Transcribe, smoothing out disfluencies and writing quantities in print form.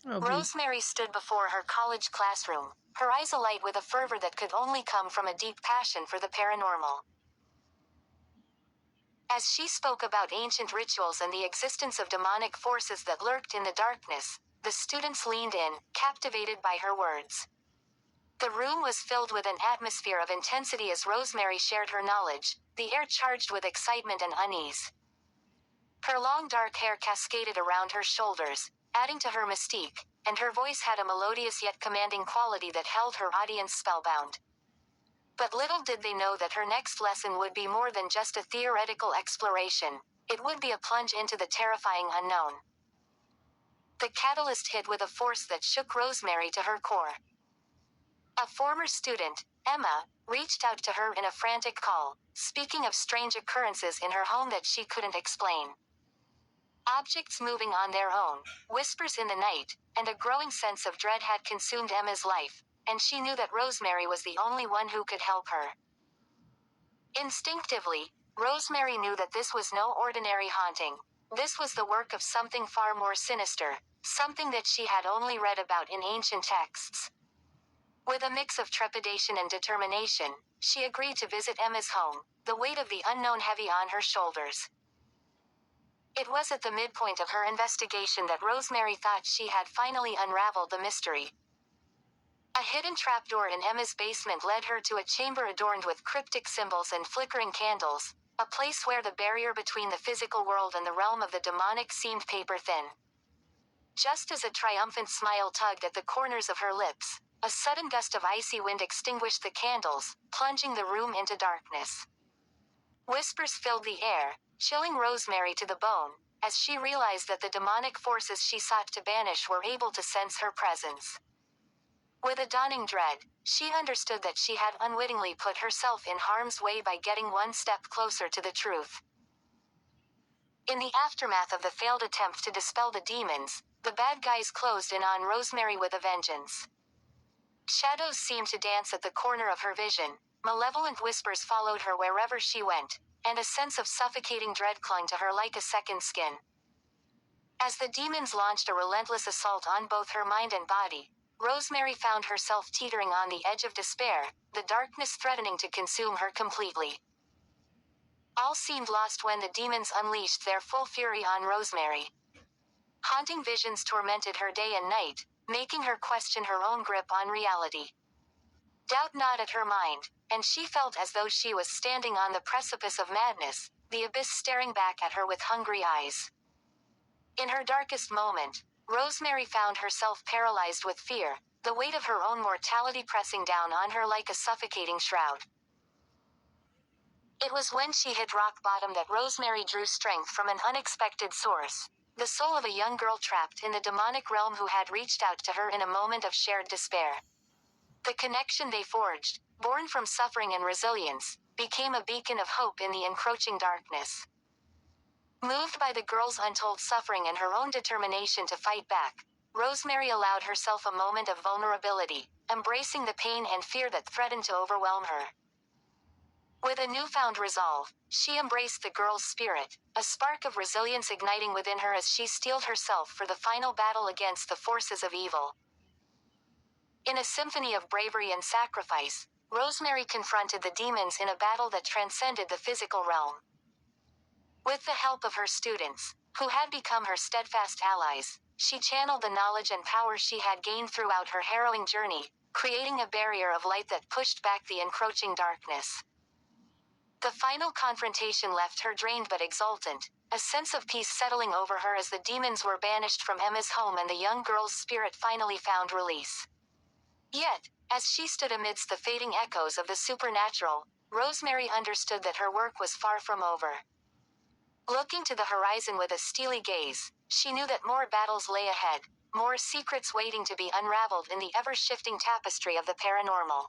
Obvi. Rosemary stood before her college classroom, her eyes alight with a fervor that could only come from a deep passion for the paranormal. As she spoke about ancient rituals and the existence of demonic forces that lurked in the darkness, the students leaned in, captivated by her words. The room was filled with an atmosphere of intensity as Rosemary shared her knowledge, the air charged with excitement and unease. Her long dark hair cascaded around her shoulders, adding to her mystique, and her voice had a melodious yet commanding quality that held her audience spellbound. But little did they know that her next lesson would be more than just a theoretical exploration. It would be a plunge into the terrifying unknown. The catalyst hit with a force that shook Rosemary to her core. A former student, Emma, reached out to her in a frantic call, speaking of strange occurrences in her home that she couldn't explain. Objects moving on their own, whispers in the night, and a growing sense of dread had consumed Emma's life, and she knew that Rosemary was the only one who could help her. Instinctively, Rosemary knew that this was no ordinary haunting. This was the work of something far more sinister, something that she had only read about in ancient texts. With a mix of trepidation and determination, she agreed to visit Emma's home, the weight of the unknown heavy on her shoulders. It was at the midpoint of her investigation that Rosemary thought she had finally unraveled the mystery. A hidden trapdoor in Emma's basement led her to a chamber adorned with cryptic symbols and flickering candles, a place where the barrier between the physical world and the realm of the demonic seemed paper-thin. Just as a triumphant smile tugged at the corners of her lips, a sudden gust of icy wind extinguished the candles, plunging the room into darkness. Whispers filled the air, chilling Rosemary to the bone, as she realized that the demonic forces she sought to banish were able to sense her presence. With a dawning dread, she understood that she had unwittingly put herself in harm's way by getting one step closer to the truth. In the aftermath of the failed attempt to dispel the demons, the bad guys closed in on Rosemary with a vengeance. Shadows seemed to dance at the corner of her vision, malevolent whispers followed her wherever she went, and a sense of suffocating dread clung to her like a second skin. As the demons launched a relentless assault on both her mind and body, Rosemary found herself teetering on the edge of despair, the darkness threatening to consume her completely. All seemed lost when the demons unleashed their full fury on Rosemary. Haunting visions tormented her day and night, making her question her own grip on reality. Doubt gnawed at her mind, and she felt as though she was standing on the precipice of madness, the abyss staring back at her with hungry eyes. In her darkest moment, Rosemary found herself paralyzed with fear, the weight of her own mortality pressing down on her like a suffocating shroud. It was when she hit rock bottom that Rosemary drew strength from an unexpected source, the soul of a young girl trapped in the demonic realm who had reached out to her in a moment of shared despair. The connection they forged, born from suffering and resilience, became a beacon of hope in the encroaching darkness. Moved by the girl's untold suffering and her own determination to fight back, Rosemary allowed herself a moment of vulnerability, embracing the pain and fear that threatened to overwhelm her. With a newfound resolve, she embraced the girl's spirit, a spark of resilience igniting within her as she steeled herself for the final battle against the forces of evil. In a symphony of bravery and sacrifice, Rosemary confronted the demons in a battle that transcended the physical realm. With the help of her students, who had become her steadfast allies, she channeled the knowledge and power she had gained throughout her harrowing journey, creating a barrier of light that pushed back the encroaching darkness. The final confrontation left her drained but exultant, a sense of peace settling over her as the demons were banished from Emma's home and the young girl's spirit finally found release. Yet, as she stood amidst the fading echoes of the supernatural, Rosemary understood that her work was far from over. Looking to the horizon with a steely gaze, she knew that more battles lay ahead, more secrets waiting to be unraveled in the ever-shifting tapestry of the paranormal.